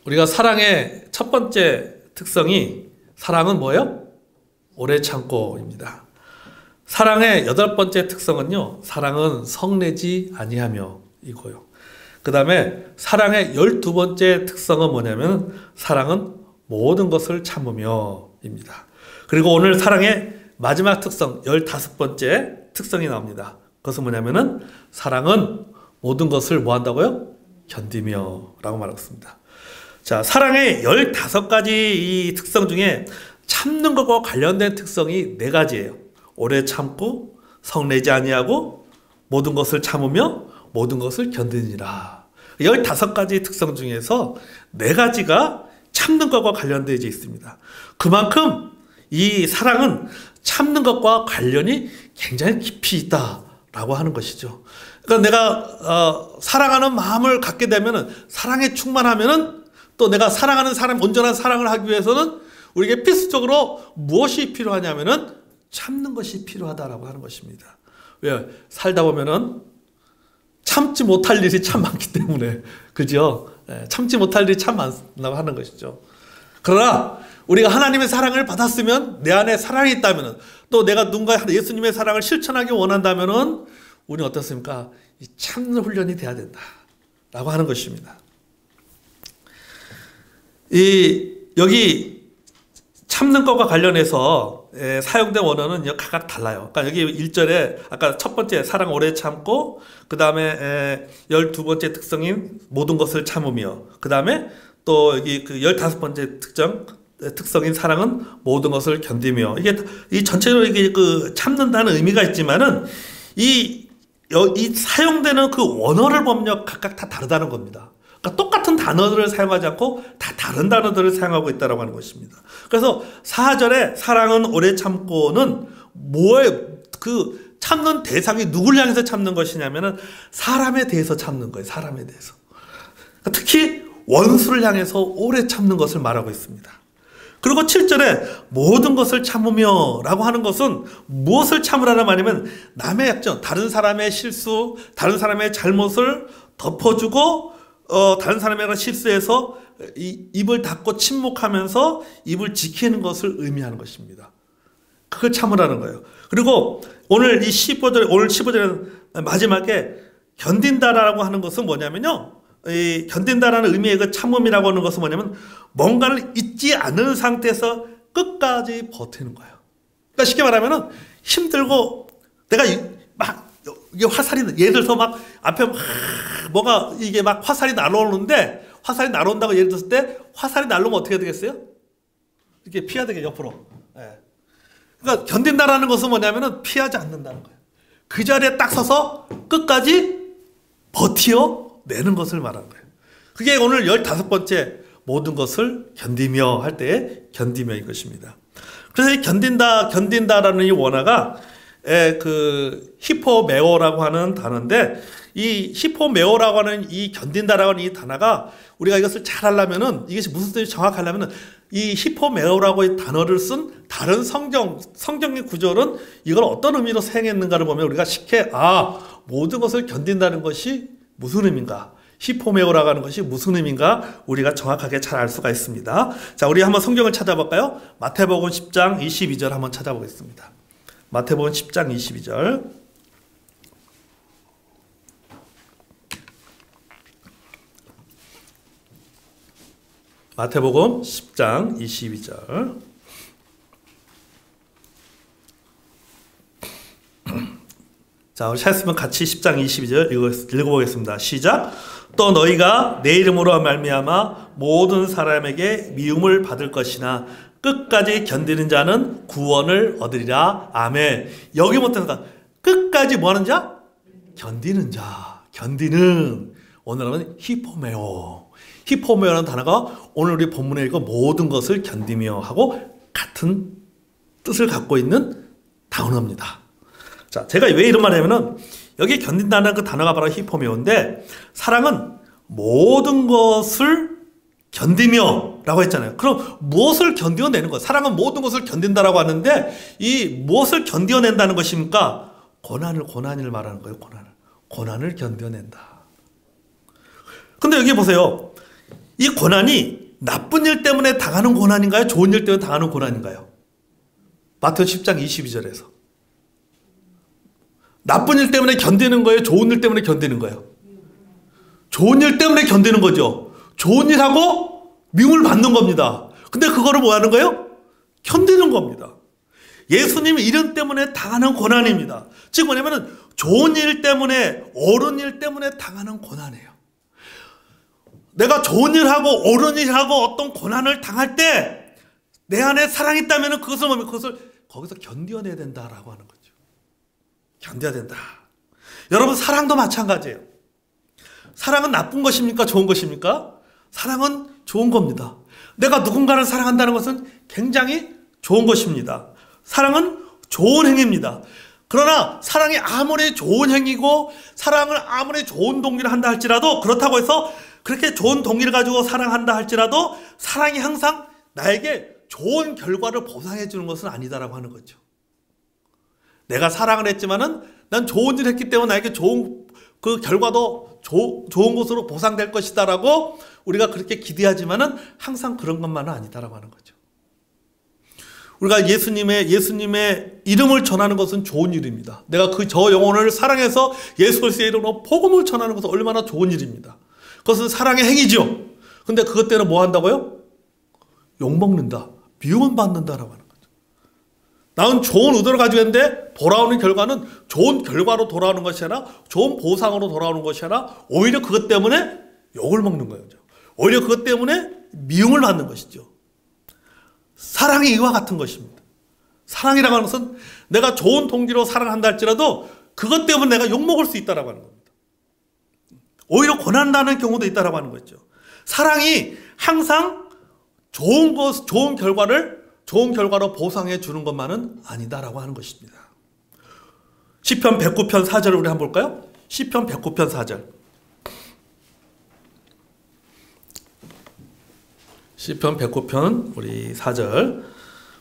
우리가 사랑의 첫 번째 특성이 사랑은 뭐예요? 오래 참고입니다. 사랑의 여덟 번째 특성은요, 사랑은 성내지 아니하며 이고요. 그 다음에 사랑의 12번째 특성은 뭐냐면 사랑은 모든 것을 참으며 입니다. 그리고 오늘 사랑의 마지막 특성 15번째 특성이 나옵니다. 그것은 뭐냐면은 사랑은 모든 것을 뭐 한다고요? 견디며 라고 말하고 있습니다. 자, 사랑의 15가지 이 특성 중에 참는 것과 관련된 특성이 4가지예요. 오래 참고 성내지 아니하고 모든 것을 참으며 모든 것을 견디니라. 15가지 특성 중에서 4가지가 참는 것과 관련되어 있습니다. 그만큼 이 사랑은 참는 것과 관련이 굉장히 깊이 있다라고 하는 것이죠. 그러니까 내가 사랑하는 마음을 갖게 되면은, 사랑에 충만하면은, 또 내가 사랑하는 사람, 온전한 사랑을 하기 위해서는 우리에게 필수적으로 무엇이 필요하냐면은 참는 것이 필요하다라고 하는 것입니다. 왜? 살다 보면은 참지 못할 일이 참 많기 때문에, 그죠? 참지 못할 일이 참 많다고 하는 것이죠. 그러나 우리가 하나님의 사랑을 받았으면, 내 안에 사랑이 있다면, 또 내가 누군가 예수님의 사랑을 실천하기 원한다면 우리는 어떻습니까? 이 참는 훈련이 돼야 된다라고 하는 것입니다. 여기 참는 것과 관련해서 사용된 원어는 각각 달라요. 그러니까 여기 1절에 아까 첫 번째 사랑 오래 참고, 그 다음에 12번째 특성인 모든 것을 참으며, 그 다음에 또 여기 그 15번째 특성인 사랑은 모든 것을 견디며, 이게 이 전체적으로 이게 그 참는다는 의미가 있지만은 이 사용되는 그 원어를 보면 각각 다 다르다는 겁니다. 그러니까 똑같은 단어들을 사용하지 않고 다 다른 단어들을 사용하고 있다고 하는 것입니다. 그래서 4절에 사랑은 오래 참고는 그 참는 대상이 누구를 향해서 참는 것이냐면은 사람에 대해서 참는 거예요. 사람에 대해서. 그러니까 특히 원수를 향해서 오래 참는 것을 말하고 있습니다. 그리고 7절에 모든 것을 참으며 라고 하는 것은 무엇을 참으라는 말이냐면 남의 약점, 다른 사람의 실수, 다른 사람의 잘못을 덮어주고 다른 사람의 실수에서 입을 닫고 침묵하면서 입을 지키는 것을 의미하는 것입니다. 그걸 참으라는 거예요. 그리고 오늘 이 15절에 마지막에 견딘다라고 하는 것은 뭐냐면요, 이 견딘다라는 의미의 그 참음이라고 하는 것은 뭐냐면 뭔가를 잊지 않은 상태에서 끝까지 버티는 거예요. 그러니까 쉽게 말하면은 힘들고 내가 막 이게 화살이, 예를 들어서 막 앞에 뭐가 이게 막 화살이 날아오는데, 화살이 날아온다고 예를 들었을 때 화살이 날아오면 어떻게 되겠어요? 이렇게 피해야 되게 옆으로. 그러니까 견딘다라는 것은 뭐냐면은 피하지 않는다는 거예요. 그 자리에 딱 서서 끝까지 버텨내는 것을 말하는 거예요. 그게 오늘 15번째 모든 것을 견디며 할 때의 견디며인 것입니다. 그래서 이 견딘다라는 이 원어가 그 히포메오라고 하는 단어인데, 이 히포메오라고 하는 이 견딘다라고 하는 이 단어가 우리가 이것을 잘 하려면은, 이것이 무슨 뜻인지 정확하려면은 이 히포메오라고 이 단어를 쓴 다른 성경의 구절은 이걸 어떤 의미로 사용했는가를 보면 우리가 쉽게 모든 것을 견딘다는 것이 무슨 의미인가, 히포메오라고 하는 것이 무슨 의미인가 우리가 정확하게 잘 알 수가 있습니다. 자, 우리 한번 성경을 찾아볼까요? 마태복음 10장 22절 한번 찾아보겠습니다. 마태복음 10장 22절. 마태복음 10장 22절. 자, 우리 찾았으면 같이 10장 22절 읽어보겠습니다. 시작. 또 너희가 내 이름으로 말미암아 모든 사람에게 미움을 받을 것이나 끝까지 견디는 자는 구원을 얻으리라. 아멘. 여기부터 끝까지 뭐 하는 자? 견디는 자. 견디는. 오늘은 히포메오. 히포메오라는 단어가 오늘 우리 본문에 읽은 모든 것을 견디며 하고 같은 뜻을 갖고 있는 단어입니다. 자, 제가 왜 이런 말을 하냐면은 여기 견딘다는 그 단어가 바로 히포메오인데, 사랑은 모든 것을 견디며 라고 했잖아요. 그럼 무엇을 견뎌내는 거예요? 사랑은 모든 것을 견딘다라고 하는데, 이 무엇을 견뎌낸다는 것입니까? 고난을 말하는 거예요. 고난을 견뎌낸다. 근데 여기 보세요. 이 고난이 나쁜 일 때문에 당하는 고난인가요? 좋은 일 때문에 당하는 고난인가요? 마태복음 10장 22절에서. 나쁜 일 때문에 견디는 거예요? 좋은 일 때문에 견디는 거예요? 좋은 일 때문에 견디는 거죠. 좋은 일 하고 미움을 받는 겁니다. 근데 그거를 뭐 하는 거예요? 견디는 겁니다. 예수님이 이런 때문에 당하는 고난입니다. 즉 뭐냐면은 좋은 일 때문에, 옳은 일 때문에 당하는 고난이에요. 내가 좋은 일 하고 옳은 일 하고 어떤 고난을 당할 때 내 안에 사랑이 있다면 그것을 거기서 견뎌내야 된다라고 하는 거죠. 견뎌야 된다. 여러분, 사랑도 마찬가지예요. 사랑은 나쁜 것입니까? 좋은 것입니까? 사랑은 좋은 겁니다. 내가 누군가를 사랑한다는 것은 굉장히 좋은 것입니다. 사랑은 좋은 행위입니다. 그러나 사랑이 아무리 좋은 행위고 사랑을 아무리 좋은 동기를 한다 할지라도, 그렇다고 해서 그렇게 좋은 동기를 가지고 사랑한다 할지라도 사랑이 항상 나에게 좋은 결과를 보상해 주는 것은 아니다라고 하는 거죠. 내가 사랑을 했지만은 난 좋은 일을 했기 때문에 나에게 좋은 그 결과도 좋은 것으로 보상될 것이다라고 우리가 그렇게 기대하지만은 항상 그런 것만은 아니다라고 하는 거죠. 우리가 예수님의 이름을 전하는 것은 좋은 일입니다. 내가 저 영혼을 사랑해서 예수 그리스도의 이름으로 복음을 전하는 것은 얼마나 좋은 일입니다. 그것은 사랑의 행위죠. 근데 그것 때문에 뭐 한다고요? 욕먹는다. 미움은 받는다라고 하는 거죠. 나는 좋은 의도를 가지고 있는데 돌아오는 결과는 좋은 결과로 돌아오는 것이 아니라 좋은 보상으로 돌아오는 것이 아니라 오히려 그것 때문에 욕을 먹는 거죠. 오히려 그것 때문에 미움을 받는 것이죠. 사랑이 이와 같은 것입니다. 사랑이라고 하는 것은 내가 좋은 동기로 사랑한다 할지라도 그것 때문에 내가 욕먹을 수 있다라고 하는 겁니다. 오히려 고난당하는 경우도 있다라고 하는 거죠. 사랑이 항상 좋은 결과로 보상해 주는 것만은 아니다라고 하는 것입니다. 시편 109편 4절을 우리 한번 볼까요? 시편 109편 4절. 시편 109편 우리 4절.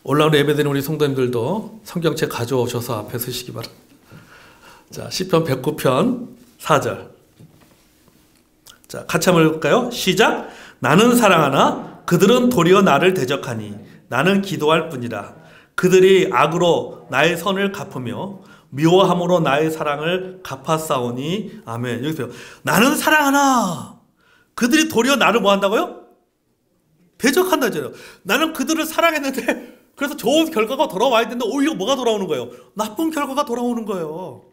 올라오는 예배드리는 우리 성도님들도 성경책 가져오셔서 앞에 쓰시기 바랍니다. 자, 시편 109편 4절. 자, 같이 한번 볼까요? 시작. 나는 사랑하나 그들은 도리어 나를 대적하니 나는 기도할 뿐이라. 그들이 악으로 나의 선을 갚으며 미워함으로 나의 사랑을 갚아싸우니. 아멘. 여기서요. 나는 사랑하나 그들이 도리어 나를 뭐 한다고요? 대적한다잖아요. 나는 그들을 사랑했는데 그래서 좋은 결과가 돌아와야 되는데 오히려 뭐가 돌아오는 거예요? 나쁜 결과가 돌아오는 거예요.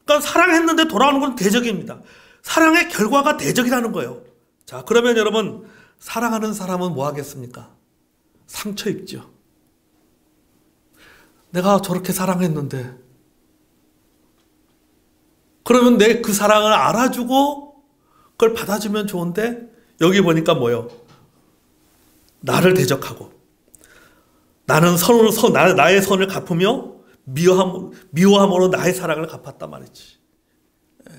그러니까 사랑했는데 돌아오는 건 대적입니다. 사랑의 결과가 대적이라는 거예요. 자, 그러면 여러분, 사랑하는 사람은 뭐 하겠습니까? 상처 입죠. 내가 저렇게 사랑했는데. 그러면 내 그 사랑을 알아주고 그걸 받아주면 좋은데 여기 보니까 뭐예요? 나를 대적하고 나는 나의 선을 갚으며 미워함으로 나의 사랑을 갚았단 말이지.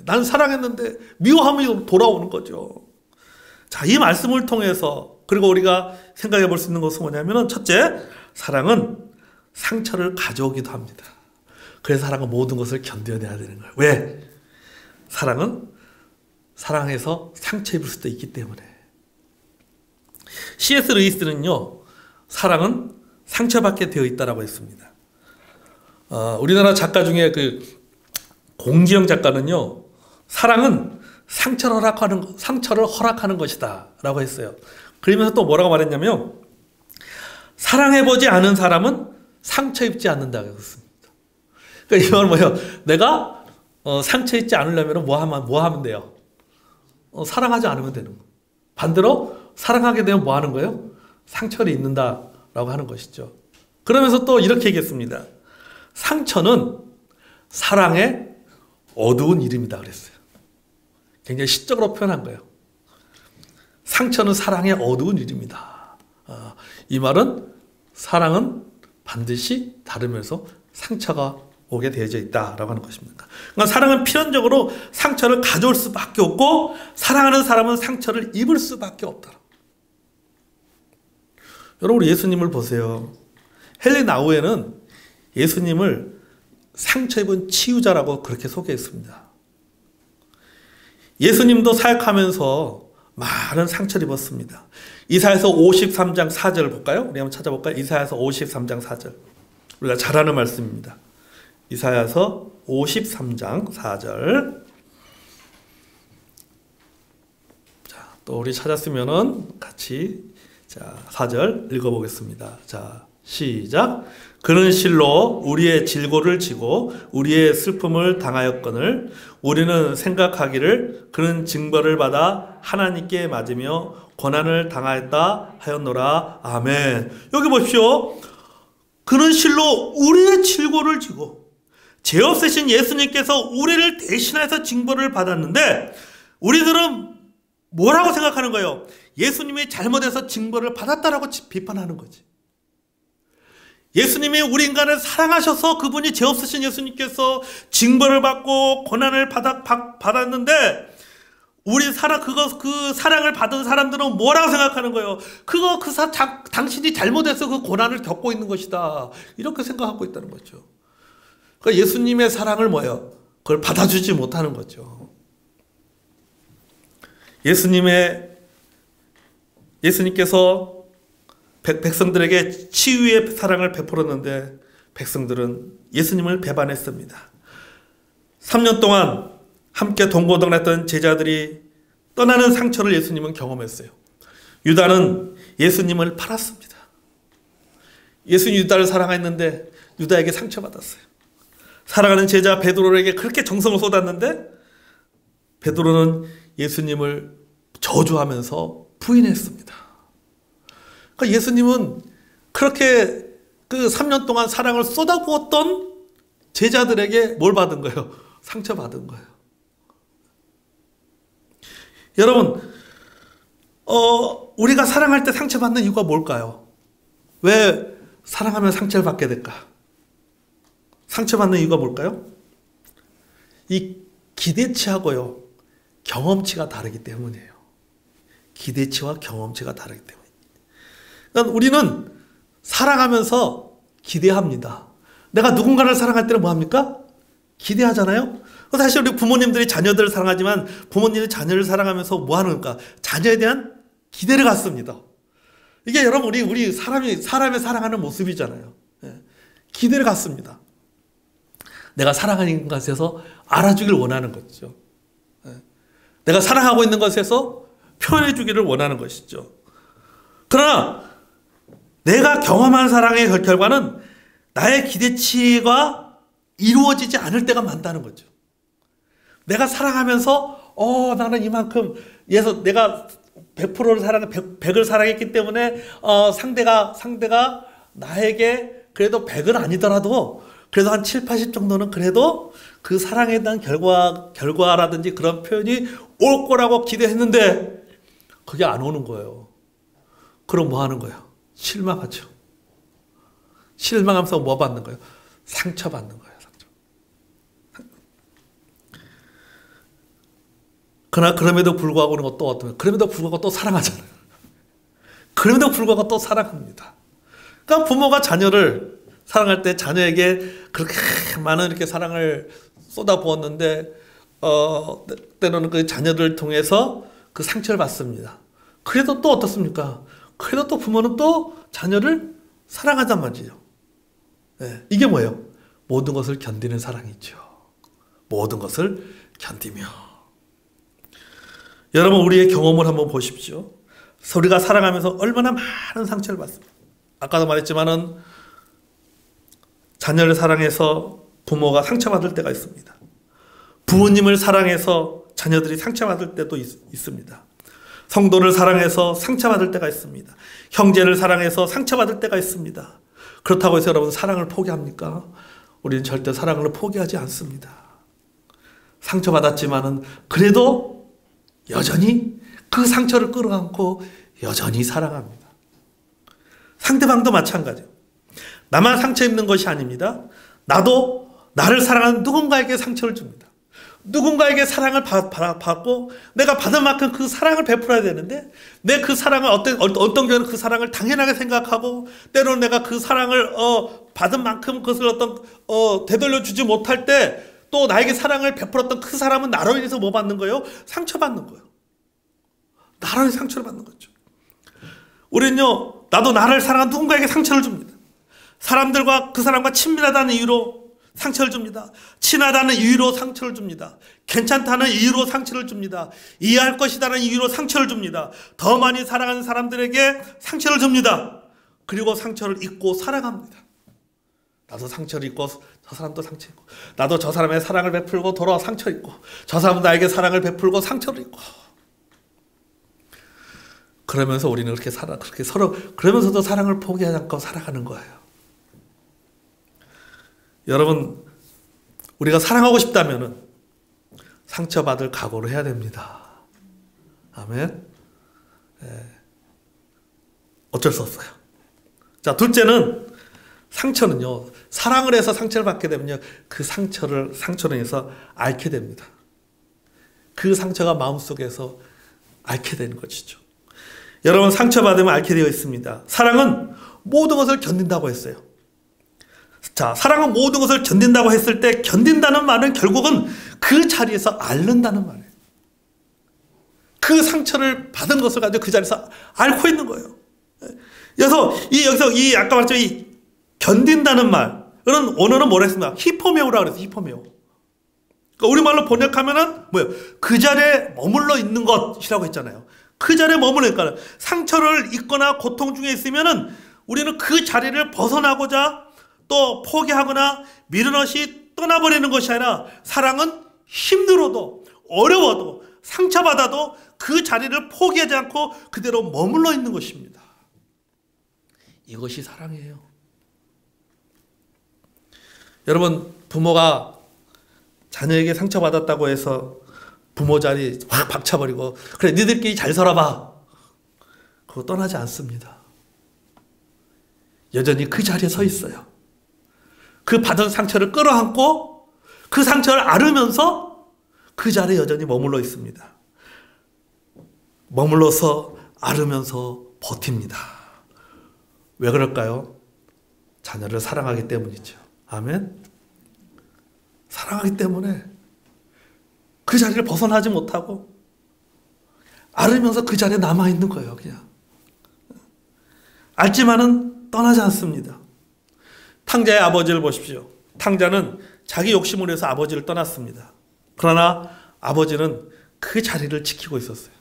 난 사랑했는데 미워함이 돌아오는 거죠. 자, 이 말씀을 통해서 그리고 우리가 생각해 볼 수 있는 것은 뭐냐면은 첫째, 사랑은 상처를 가져오기도 합니다. 그래서 사랑은 모든 것을 견뎌내야 되는 거예요. 왜? 사랑은 사랑해서 상처 입을 수도 있기 때문에. C.S. 루이스는요, 사랑은 상처받게 되어 있다라고 했습니다. 우리나라 작가 중에 그 공지영 작가는요, 사랑은 상처를 허락하는 것이다 라고 했어요. 그러면서 또 뭐라고 말했냐면, 사랑해보지 않은 사람은 상처 입지 않는다고 했습니다. 그러니까 이 말은 뭐예요? 내가 상처 입지 않으려면 뭐 하면 돼요? 사랑하지 않으면 되는 거예요. 반대로 사랑하게 되면 뭐 하는 거예요? 상처를 입는다라고 하는 것이죠. 그러면서 또 이렇게 얘기했습니다. 상처는 사랑의 어두운 이름이다 그랬어요. 굉장히 시적으로 표현한 거예요. 상처는 사랑의 어두운 이름이다. 이 말은 사랑은 반드시 다르면서 상처가 오게 되어져 있다라고 하는 것입니다. 그러니까 사랑은 필연적으로 상처를 가져올 수밖에 없고 사랑하는 사람은 상처를 입을 수밖에 없다. 여러분, 우리 예수님을 보세요. 헬렌 아우에는 예수님을 상처 입은 치유자라고 그렇게 소개했습니다. 예수님도 사역하면서 많은 상처를 입었습니다. 이사야서 53장 4절을 볼까요? 우리 한번 찾아볼까요? 이사야서 53장 4절. 우리가 잘 아는 말씀입니다. 이사야서 53장 4절. 자, 또 우리 찾았으면은 같이 4절 읽어보겠습니다. 자, 시작. 그는 실로 우리의 질고를 지고 우리의 슬픔을 당하였거늘 우리는 생각하기를 그는 징벌을 받아 하나님께 맞으며 고난을 당하였다 하였노라. 아멘. 여기 보십시오. 그는 실로 우리의 질고를 지고, 죄 없으신 예수님께서 우리를 대신해서 징벌을 받았는데 우리들은 뭐라고 생각하는 거예요? 예수님이 잘못해서 징벌을 받았다라고 비판하는 거지. 예수님이 우리 인간을 사랑하셔서 그분이 죄 없으신 예수님께서 징벌을 받고 고난을 받았는데 우리 그 사랑을 받은 사람들은 뭐라고 생각하는 거예요? 당신이 잘못해서 그 고난을 겪고 있는 것이다. 이렇게 생각하고 있다는 거죠. 그러니까 예수님의 사랑을 뭐예요? 그걸 받아주지 못하는 거죠. 예수님께서 백성들에게 치유의 사랑을 베풀었는데 백성들은 예수님을 배반했습니다. 3년 동안 함께 동고동락했던 제자들이 떠나는 상처를 예수님은 경험했어요. 유다는 예수님을 팔았습니다. 예수님 유다를 사랑했는데 유다에게 상처받았어요. 사랑하는 제자 베드로에게 그렇게 정성을 쏟았는데 베드로는 예수님을 저주하면서 부인했습니다. 그러니까 예수님은 그렇게 그 3년 동안 사랑을 쏟아부었던 제자들에게 뭘 받은 거예요? 상처받은 거예요. 여러분, 우리가 사랑할 때 상처받는 이유가 뭘까요? 왜 사랑하면 상처를 받게 될까? 상처받는 이유가 뭘까요? 이 기대치하고요, 경험치가 다르기 때문이에요. 기대치와 경험치가 다르기 때문에. 그러니까 우리는 사랑하면서 기대합니다. 내가 누군가를 사랑할 때는 뭐합니까? 기대하잖아요. 사실 우리 부모님들이 자녀들을 사랑하지만 부모님이 자녀를 사랑하면서 뭐 하는가? 자녀에 대한 기대를 갖습니다. 이게 여러분 우리 사람의 사랑하는 모습이잖아요. 기대를 갖습니다. 내가 사랑하는 것에서 알아주길 원하는 거죠. 내가 사랑하고 있는 것에서 표현해 주기를 원하는 것이죠. 그러나 내가 경험한 사랑의 결과는 나의 기대치가 이루어지지 않을 때가 많다는 거죠. 내가 사랑하면서 나는 이만큼 내가 100%를 100을 사랑했기 때문에 상대가 나에게 그래도 100은 아니더라도 그래도 한 7, 80 정도는 그래도 그 사랑에 대한 결과라든지 그런 표현이 올 거라고 기대했는데 그게 안 오는 거예요. 그럼 뭐 하는 거예요? 실망하죠. 실망하면서 뭐 받는 거예요? 상처받는 거예요. 그러나 그럼에도 불구하고 또 어떠면 그럼에도 불구하고 또 사랑하잖아요. 그럼에도 불구하고 또 사랑합니다. 그러니까 부모가 자녀를 사랑할 때 자녀에게 그렇게 많은 이렇게 사랑을 쏟아부었는데 때로는 그 자녀들을 통해서 그 상처를 받습니다. 그래도 또 어떻습니까? 그래도 또 부모는 또 자녀를 사랑하단 말이죠. 네, 이게 뭐예요? 모든 것을 견디는 사랑이죠. 모든 것을 견디며. 여러분 우리의 경험을 한번 보십시오. 우리가 살아가면서 얼마나 많은 상처를 받습니다. 아까도 말했지만은 자녀를 사랑해서 부모가 상처받을 때가 있습니다. 부모님을 사랑해서 자녀들이 상처받을 때도 있습니다. 성도를 사랑해서 상처받을 때가 있습니다. 형제를 사랑해서 상처받을 때가 있습니다. 그렇다고 해서 여러분 사랑을 포기합니까? 우리는 절대 사랑을 포기하지 않습니다. 상처받았지만은 그래도 여전히 그 상처를 끌어안고 여전히 사랑합니다. 상대방도 마찬가지예요. 나만 상처 입는 것이 아닙니다. 나도 나를 사랑하는 누군가에게 상처를 줍니다. 누군가에게 사랑을 받고 내가 받은 만큼 그 사랑을 베풀어야 되는데 내 그 사랑을 어떤 경우는 그 사랑을 당연하게 생각하고 때로는 내가 그 사랑을 받은 만큼 그것을 되돌려 주지 못할 때 또 나에게 사랑을 베풀었던 그 사람은 나로 인해서 뭐 받는 거예요? 상처받는 거예요. 나로 인해서 상처를 받는 거죠. 우리는요, 나도 나를 사랑한 누군가에게 상처를 줍니다. 사람들과 그 사람과 친밀하다는 이유로 상처를 줍니다. 친하다는 이유로 상처를 줍니다. 괜찮다는 이유로 상처를 줍니다. 이해할 것이다는 이유로 상처를 줍니다. 더 많이 사랑하는 사람들에게 상처를 줍니다. 그리고 상처를 잊고 살아갑니다. 나도 상처를 잊고 저 사람도 상처 입고, 나도 저 사람의 사랑을 베풀고 돌아와 상처 입고, 저 사람도 나에게 사랑을 베풀고 상처를 입고, 그러면서 우리는 그렇게 서로 그러면서도 사랑을 포기하지 않고 살아가는 거예요. 여러분, 우리가 사랑하고 싶다면은 상처받을 각오를 해야 됩니다. 아멘. 어쩔 수 없어요. 자, 둘째는, 상처는요, 사랑을 해서 상처를 받게 되면요, 그 상처로 인해서 앓게 됩니다. 그 상처가 마음속에서 앓게 되는 것이죠. 여러분, 상처받으면 앓게 되어 있습니다. 사랑은 모든 것을 견딘다고 했어요. 자, 사랑은 모든 것을 견딘다고 했을 때, 견딘다는 말은 결국은 그 자리에서 앓는다는 말이에요. 그 상처를 받은 것을 가지고 그 자리에서 앓고 있는 거예요. 그래서 여기서 아까 말했죠, 이 견딘다는 말은 원어는 뭐라 했습니까? 히포메오라 그랬어요. 히포메오. 그러니까 우리말로 번역하면은 뭐예요? 그 자리에 머물러 있는 것이라고 했잖아요. 그 자리에 머무르니까 상처를 입거나 고통 중에 있으면은 우리는 그 자리를 벗어나고자 또 포기하거나 미련없이 떠나버리는 것이 아니라, 사랑은 힘들어도 어려워도 상처받아도 그 자리를 포기하지 않고 그대로 머물러 있는 것입니다. 이것이 사랑이에요. 여러분, 부모가 자녀에게 상처받았다고 해서 부모 자리 확 박차버리고, 그래 니들끼리 잘 살아봐, 그거 떠나지 않습니다. 여전히 그 자리에 서 있어요. 그 받은 상처를 끌어안고 그 상처를 앓으면서 그 자리에 여전히 머물러 있습니다. 머물러서 앓으면서 버팁니다. 왜 그럴까요? 자녀를 사랑하기 때문이죠. 아멘. 사랑하기 때문에 그 자리를 벗어나지 못하고 앓으면서 그 자리에 남아있는 거예요. 그냥 앓지만은 떠나지 않습니다. 탕자의 아버지를 보십시오. 탕자는 자기 욕심을 위해서 아버지를 떠났습니다. 그러나 아버지는 그 자리를 지키고 있었어요.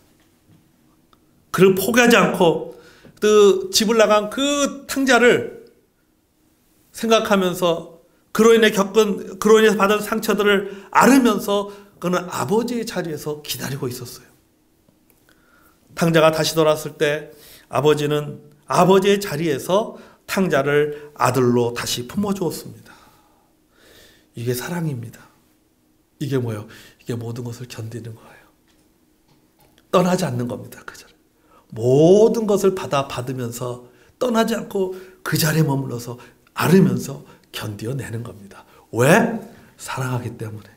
그를 포기하지 않고 그 집을 나간 그 탕자를 생각하면서 그로 인해서 받은 상처들을 앓으면서 그는 아버지의 자리에서 기다리고 있었어요. 탕자가 다시 돌아왔을 때 아버지는 아버지의 자리에서 탕자를 아들로 다시 품어주었습니다. 이게 사랑입니다. 이게 뭐예요? 이게 모든 것을 견디는 거예요. 떠나지 않는 겁니다. 그 자리. 모든 것을 받으면서 떠나지 않고 그 자리에 머물러서 앓으면서 견디어내는 겁니다. 왜? 사랑하기 때문에.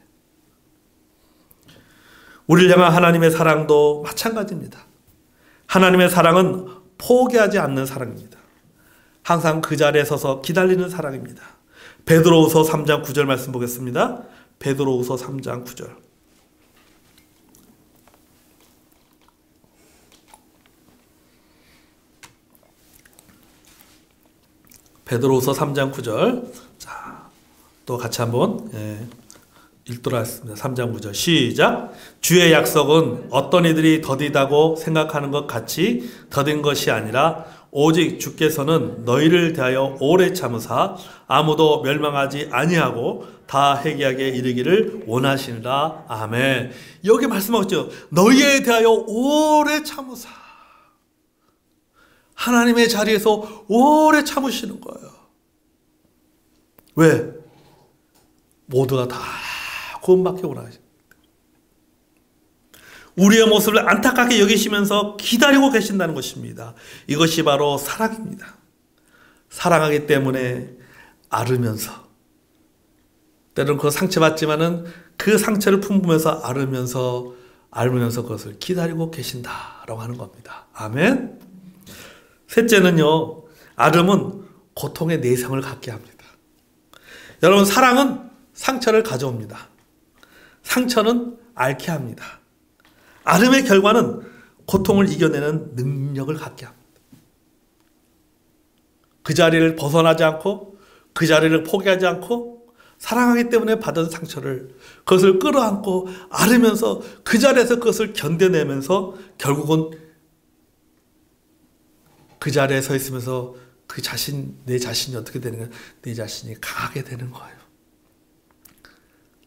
우리를 향한 하나님의 사랑도 마찬가지입니다. 하나님의 사랑은 포기하지 않는 사랑입니다. 항상 그 자리에 서서 기다리는 사랑입니다. 베드로후서 3장 9절 말씀 보겠습니다. 베드로후서 3장 9절. 베드로후서 3장 9절. 자, 또 같이 한번 읽도록 하겠습니다. 3장 9절 시작. 주의 약속은 어떤 이들이 더디다고 생각하는 것 같이 더딘 것이 아니라 오직 주께서는 너희를 대하여 오래 참으사 아무도 멸망하지 아니하고 다 회개하게 이르기를 원하시니라. 아멘. 여기 말씀하고 있죠. 너희에 대하여 오래 참으사. 하나님의 자리에서 오래 참으시는 거예요. 왜? 모두가 다 구원받기 원하십니다. 우리의 모습을 안타깝게 여기시면서 기다리고 계신다는 것입니다. 이것이 바로 사랑입니다. 사랑하기 때문에 앓으면서, 때로는 그 상처받지만은 그 상처를 품으면서 앓으면서 그것을 기다리고 계신다라고 하는 겁니다. 아멘. 셋째는요, 앓음은 고통의 내성을 갖게 합니다. 여러분, 사랑은 상처를 가져옵니다. 상처는 앓게 합니다. 아름의 결과는 고통을 이겨내는 능력을 갖게 합니다. 그 자리를 벗어나지 않고 그 자리를 포기하지 않고 사랑하기 때문에 받은 상처를 그것을 끌어안고 앓으면서 그 자리에서 그것을 견뎌내면서 결국은 그 자리에 서 있으면서 내 자신이 어떻게 되는 거예요? 내 자신이 강하게 되는 거예요.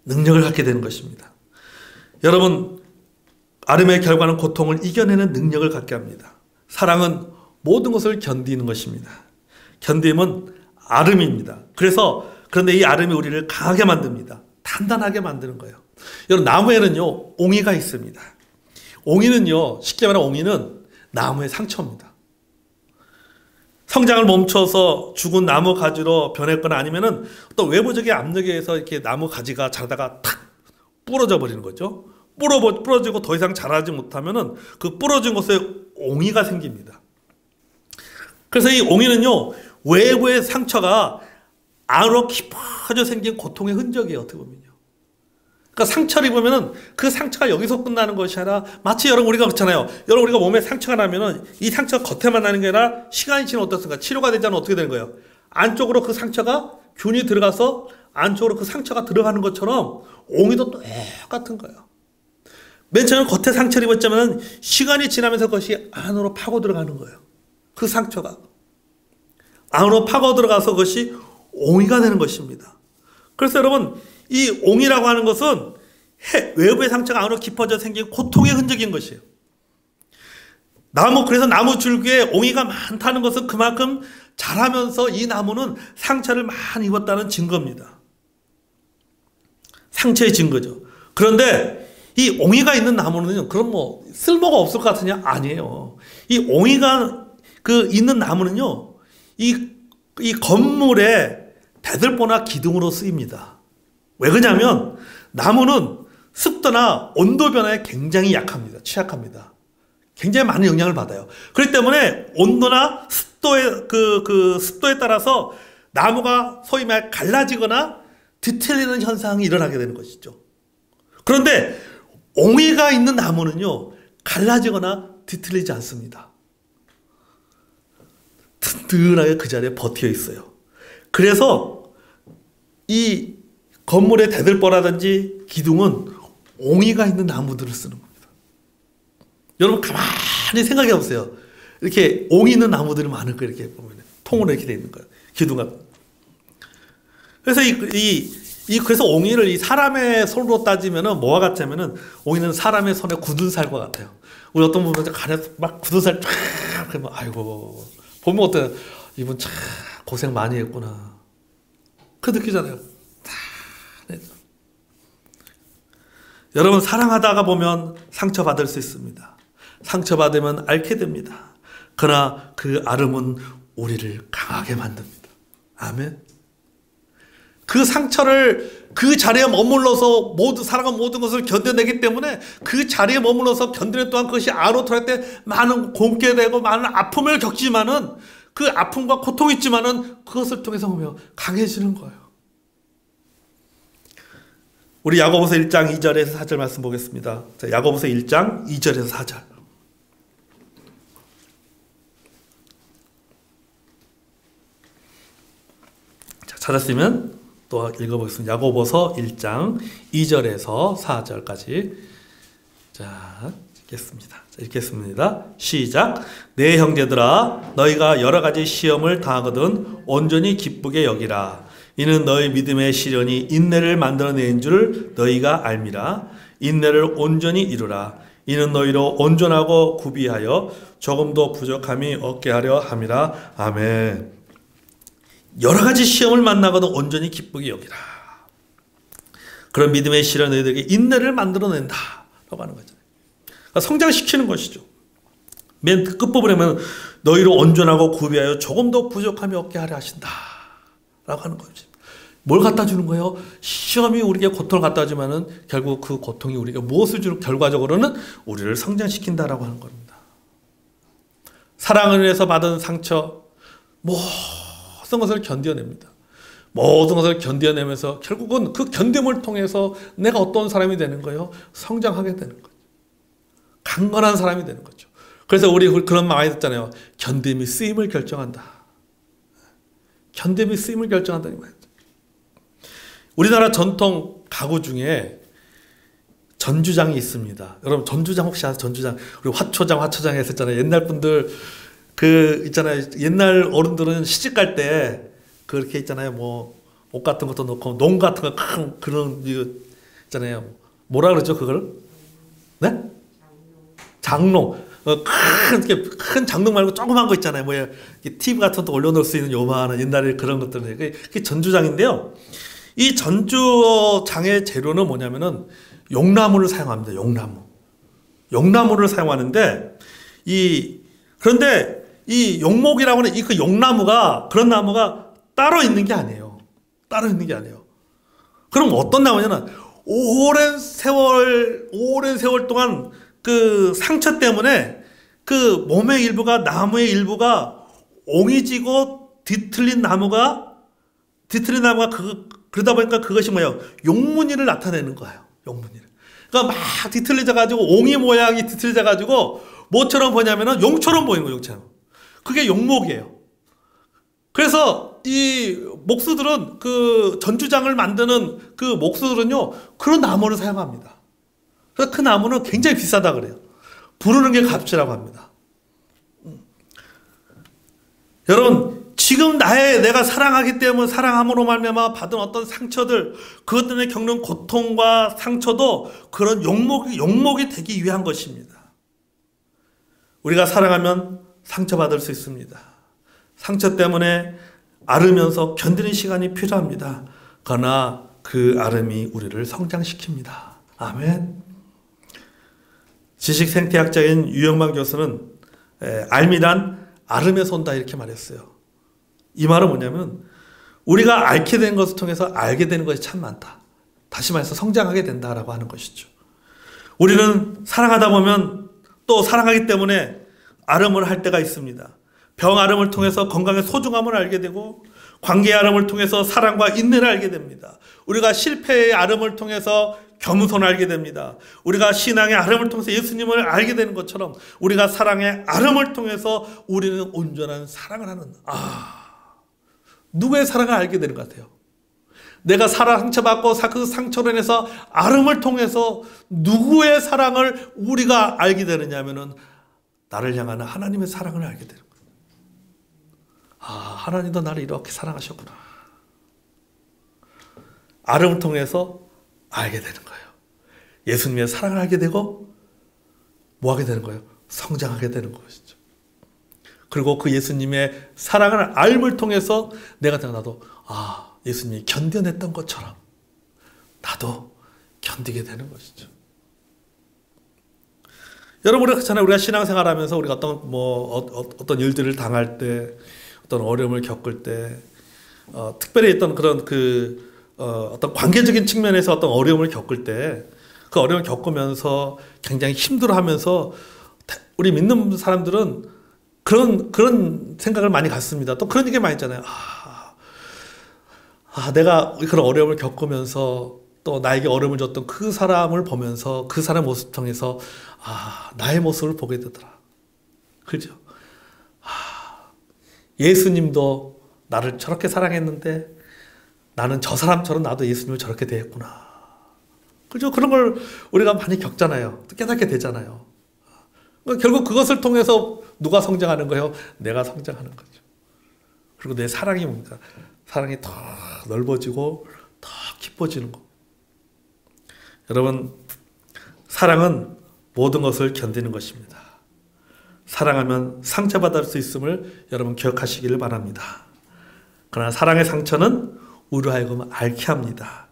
능력을 갖게 되는 것입니다. 여러분, 아름의 결과는 고통을 이겨내는 능력을 갖게 합니다. 사랑은 모든 것을 견디는 것입니다. 견딤은 아름입니다. 그런데 이 아름이 우리를 강하게 만듭니다. 단단하게 만드는 거예요. 여러분, 나무에는요, 옹이가 있습니다. 옹이는요, 쉽게 말하면 옹이는 나무의 상처입니다. 성장을 멈춰서 죽은 나무 가지로 변했거나 아니면은 또 외부적인 압력에 의해서 이렇게 나무 가지가 자라다가 탁 부러져 버리는 거죠. 부러지고 더 이상 자라지 못하면은 그 부러진 곳에 옹이가 생깁니다. 그래서 이 옹이는요, 외부의 상처가 안으로 깊어져 생긴 고통의 흔적이에요, 어떻게 보면요. 그러니까 상처를 입으면은 그 상처가 여기서 끝나는 것이 아니라 마치 여러분 우리가 그렇잖아요. 여러분 우리가 몸에 상처가 나면은 이 상처가 겉에만 나는 게 아니라 시간이 지나면 어떻습니까? 치료가 되지 않으면 어떻게 되는 거예요? 안쪽으로 그 상처가 균이 들어가서 안쪽으로 그 상처가 들어가는 것처럼 옹이도 똑같은 거예요. 맨 처음에 겉에 상처를 입었지만 시간이 지나면서 그것이 안으로 파고 들어가는 거예요. 그 상처가 안으로 파고 들어가서 그것이 옹이가 되는 것입니다. 그래서 여러분, 이 옹이라고 하는 것은 외부의 상처가 안으로 깊어져 생긴 고통의 흔적인 것이에요. 그래서 나무 줄기에 옹이가 많다는 것은 그만큼 자라면서 이 나무는 상처를 많이 입었다는 증거입니다. 상처의 증거죠. 그런데 이 옹이가 있는 나무는 그럼 쓸모가 없을 것 같으냐? 아니에요. 이 옹이가 있는 나무는요, 이 건물의 대들보나 기둥으로 쓰입니다. 왜 그러냐면 나무는 습도나 온도 변화에 굉장히 취약합니다. 굉장히 많은 영향을 받아요. 그렇기 때문에 온도나 습도에 따라서 나무가 소위 말 갈라지거나 뒤틀리는 현상이 일어나게 되는 것이죠. 그런데 옹이가 있는 나무는요, 갈라지거나 뒤틀리지 않습니다. 든든하게 그 자리에 버텨 있어요. 그래서 이 건물의 대들보라든지 기둥은 옹이가 있는 나무들을 쓰는 겁니다. 여러분 가만히 생각해 보세요. 이렇게 옹이 있는 나무들이 많을 거예요. 이렇게 보면 통으로 이렇게 되어 있는 거예요. 기둥 같은. 그래서 그래서 옹이를 이 사람의 손으로 따지면은 뭐와 같냐면은 옹이는 사람의 손에 굳은 살과 같아요. 우리 어떤 분들 간에서 막 굳은 살 쫙 그러면 아이고 보면 어때요? 이분 참 고생 많이 했구나. 그 느끼잖아요. 여러분 사랑하다가 보면 상처받을 수 있습니다. 상처받으면 앓게 됩니다. 그러나 그 아름은 우리를 강하게 만듭니다. 아멘. 그 상처를 그 자리에 머물러서 사랑한 모든 것을 견뎌내기 때문에 그 자리에 머물러서 견디는 동안 그것이 안으로 돌아갈 때 많은 곪게 되고 많은 아픔을 겪지만은 그 아픔과 고통이 있지만은 그것을 통해서 보면 강해지는 거예요. 우리 야고보서 1장 2절에서 4절 말씀 보겠습니다. 자, 야고보서 1장 2절에서 4절. 자, 찾았으면 또 읽어보겠습니다. 야고보서 1장 2절에서 4절까지. 자, 읽겠습니다. 시작. 내 형제들아, 너희가 여러 가지 시험을 당하거든 온전히 기쁘게 여기라. 이는 너희 믿음의 시련이 인내를 만들어내는 줄 너희가 알미라. 인내를 온전히 이루라. 이는 너희로 온전하고 구비하여 조금도 부족함이 없게 하려 함이라. 아멘. 여러 가지 시험을 만나거든 온전히 기쁘게 여기라. 그런 믿음의 시련이 너희들에게 인내를 만들어낸다 라고 하는 거잖아요. 그러니까 성장시키는 것이죠. 맨 끝부분에 보면 너희로 온전하고 구비하여 조금도 부족함이 없게 하려 하신다 라고 하는 거죠. 뭘 갖다 주는 거예요? 시험이 우리에게 고통을 갖다 주면은 결국 그 고통이 우리에게 무엇을 주는 결과적으로는 우리를 성장시킨다라고 하는 겁니다. 사랑을 위해서 받은 상처 모든 것을 견뎌냅니다. 모든 것을 견뎌내면서 결국은 그 견딤을 통해서 내가 어떤 사람이 되는 거예요? 성장하게 되는 거죠. 강건한 사람이 되는 거죠. 그래서 우리 그런 말 많이 듣잖아요. 견딤이 쓰임을 결정한다. 견딤이 쓰임을 결정한다는 말이죠. 우리나라 전통 가구 중에 전주장이 있습니다. 여러분 전주장 혹시 아세요? 전주장. 그리고 화초장 했었잖아요. 옛날 분들 그 있잖아요. 옛날 어른들은 시집 갈 때 그렇게 있잖아요. 뭐 옷 같은 것도 넣고 농 같은 거 큰 그런 이거 있잖아요. 뭐라 그러죠 그걸? 네? 장롱. 큰 장롱 말고 조그만 거 있잖아요. 뭐야 TV 같은 거 올려놓을 수 있는 요만한 옛날에 그런 것들. 그게 전주장인데요. 이 전주장의 재료는 뭐냐면은 용나무를 사용합니다. 용나무를 사용하는데 그런데 이 용목이라고 하는 그 용나무가 그런 나무가 따로 있는 게 아니에요. 그럼 어떤 나무냐면 오랜 세월 동안 그 상처 때문에 그 몸의 일부가 나무의 일부가 옹이지고 뒤틀린 나무가 그러다 보니까 그것이 뭐예요? 용무늬를 나타내는 거예요. 용무늬를. 그러니까 막 뒤틀려져 가지고 옹이 모양이 뒤틀려져 가지고 뭐처럼 보냐면은 용처럼 보이는 거예요. 용처럼. 그게 용목이에요. 그래서 이 목수들은 그 전주장을 만드는 그 목수들은요 그런 나무를 사용합니다. 그래서 그 나무는 굉장히 비싸다 그래요. 부르는 게 값이라고 합니다. 여러분 지금 내가 사랑하기 때문에 사랑함으로 말미암아 받은 어떤 상처들 그것 때문에 겪는 고통과 상처도 그런 용목이 되기 위한 것입니다. 우리가 사랑하면 상처받을 수 있습니다. 상처 때문에 앓으면서 견디는 시간이 필요합니다. 그러나 그 앓음이 우리를 성장시킵니다. 아멘. 지식생태학자인 유영만 교수는 알미란 앓음에서 온다 이렇게 말했어요. 이 말은 뭐냐면 우리가 앓게 된 것을 통해서 알게 되는 것이 참 많다. 다시 말해서 성장하게 된다라고 하는 것이죠. 우리는 사랑하다 보면 또 사랑하기 때문에 앓음을 할 때가 있습니다. 병 앓음을 통해서 건강의 소중함을 알게 되고 관계의 앓음을 통해서 사랑과 인내를 알게 됩니다. 우리가 실패의 앓음을 통해서 겸손을 알게 됩니다. 우리가 신앙의 앓음을 통해서 예수님을 알게 되는 것처럼 우리가 사랑의 앓음을 통해서 우리는 온전한 사랑을 하는 누구의 사랑을 알게 되는 것 같아요. 내가 상처받고 그 상처로 인해서 앓음을 통해서 누구의 사랑을 우리가 알게 되느냐 하면은 나를 향하는 하나님의 사랑을 알게 되는 거예요. 하나님도 나를 이렇게 사랑하셨구나. 앓음을 통해서 알게 되는 거예요. 예수님의 사랑을 알게 되고 뭐 하게 되는 거예요? 성장하게 되는 것이죠. 그리고 그 예수님의 사랑을 알음을 통해서 나도 예수님이 견뎌냈던 것처럼 나도 견디게 되는 것이죠. 여러분 그렇잖아요. 우리가 신앙생활하면서 우리가 어떤 일들을 당할 때 어떤 어려움을 겪을 때 특별히 어떤 그런 어떤 관계적인 측면에서 어떤 어려움을 겪을 때 그 어려움을 겪으면서 굉장히 힘들어하면서 우리 믿는 사람들은 그런 생각을 많이 갖습니다. 또 그런 얘기 많이 있잖아요. 내가 그런 어려움을 겪으면서 또 나에게 어려움을 줬던 그 사람을 보면서 그 사람의 모습 통해서 나의 모습을 보게 되더라. 그죠? 예수님도 나를 저렇게 사랑했는데 나는 저 사람처럼 나도 예수님을 저렇게 대했구나. 그죠? 그런 걸 우리가 많이 겪잖아요. 깨닫게 되잖아요. 결국 그것을 통해서 누가 성장하는 거예요? 내가 성장하는 거죠. 그리고 내 사랑이 뭡니까? 사랑이 더 넓어지고 더 깊어지는 거. 여러분, 사랑은 모든 것을 견디는 것입니다. 사랑하면 상처받을 수 있음을 여러분 기억하시기를 바랍니다. 그러나 사랑의 상처는 우리로 하여금 앓게 합니다.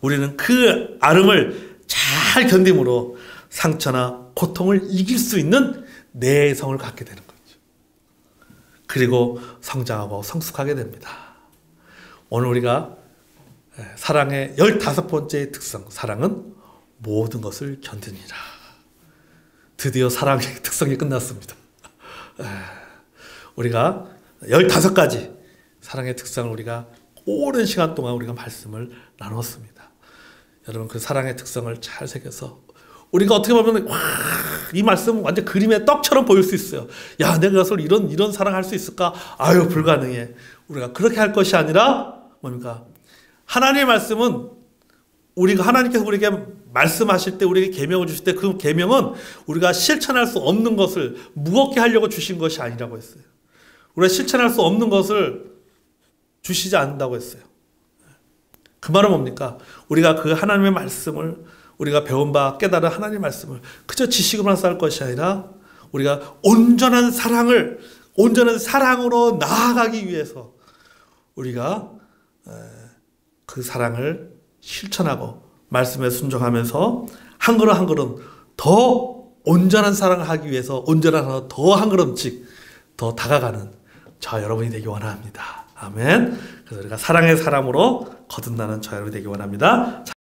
우리는 그 앓음을 잘 견딤으로 상처나 고통을 이길 수 있는 내성을 갖게 되는 거죠. 그리고 성장하고 성숙하게 됩니다. 오늘 우리가 사랑의 15번째 특성, 사랑은 모든 것을 견디니라. 드디어 사랑의 특성이 끝났습니다. 우리가 15가지 사랑의 특성을 우리가 오랜 시간 동안 우리가 말씀을 나눴습니다. 여러분 그 사랑의 특성을 잘 새겨서 우리가 어떻게 보면 와, 이 말씀은 완전 그림의 떡처럼 보일 수 있어요. 야, 내가 그것을 이런 사랑할 수 있을까? 아유, 불가능해. 우리가 그렇게 할 것이 아니라 뭡니까? 하나님의 말씀은 우리가 하나님께서 우리에게 말씀하실 때 우리에게 계명을 주실 때 그 계명은 우리가 실천할 수 없는 것을 무겁게 하려고 주신 것이 아니라고 했어요. 우리가 실천할 수 없는 것을 주시지 않는다고 했어요. 그 말은 뭡니까? 우리가 그 하나님의 말씀을 우리가 배운 바 깨달은 하나님의 말씀을 그저 지식으로만 쌓을 것이 아니라 우리가 온전한 사랑으로 나아가기 위해서 우리가 그 사랑을 실천하고 말씀에 순종하면서 한 걸음 한 걸음 더 온전한 사랑을 하기 위해서 온전한 더 한 걸음씩 더 다가가는 저 여러분이 되기 원합니다. 아멘. 그래서 우리가 사랑의 사람으로 거듭나는 저 여러분이 되기 원합니다.